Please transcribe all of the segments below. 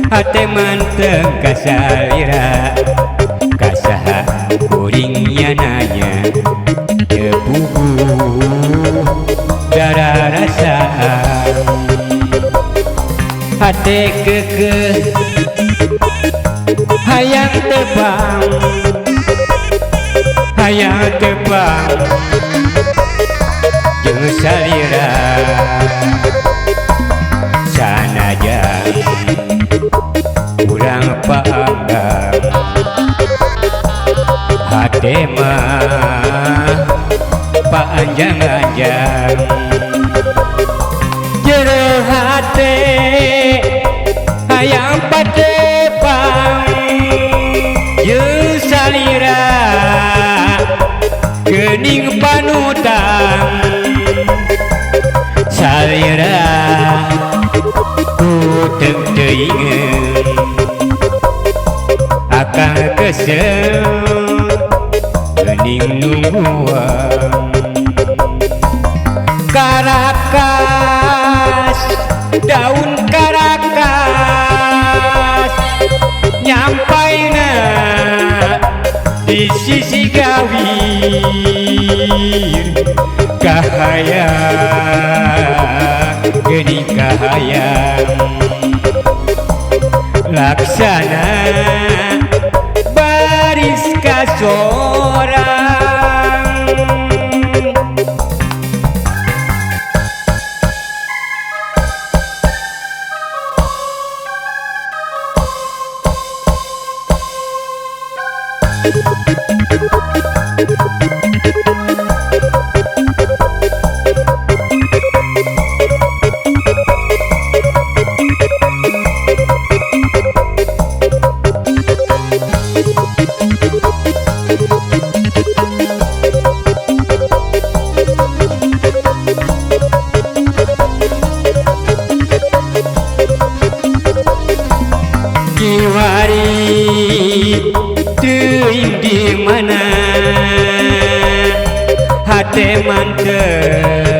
hate manteng kasalira kasaha kuringnya nanya tebubuh darah rasaan hate keke hayang tebang jeung salira sanajan urang paanggap hate mah panjang-anjang jero hate hayang patepang jeung salira geuning panutang salira ku teu teuingeun akang kesel geuning nungguan karakas daun karakas nyampaina di sisi gawir kahayang geuning kahayang laksana baris kasorang teuing di mana hate manteng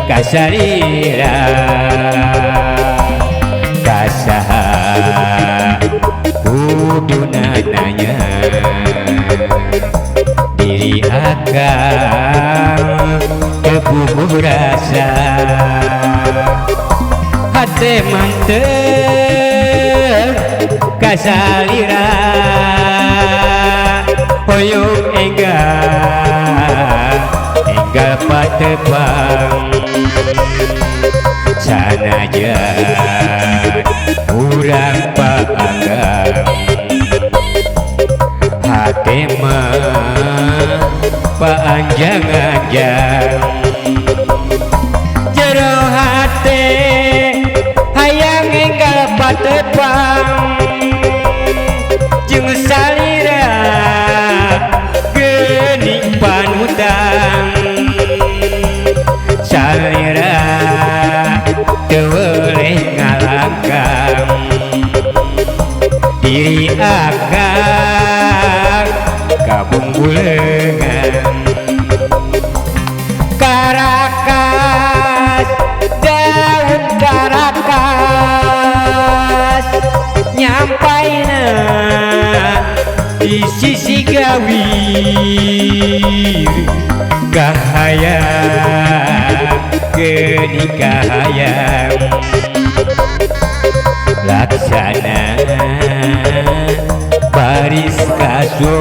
kasalira kasaha kuduna nanya diri akang kebubuh rasa hate manteng kasalira hoyong enggal patebang sanajan urang paanggap hate mah panjang-anjang jero hate hayang enggal patebang jeung salira geuning panutang salira teu weuleh ngalangkang diri akang kabungguleungan karakas daun karakas nyampaina di sisi gawir kahayang geuning kahayang laksana baris kasor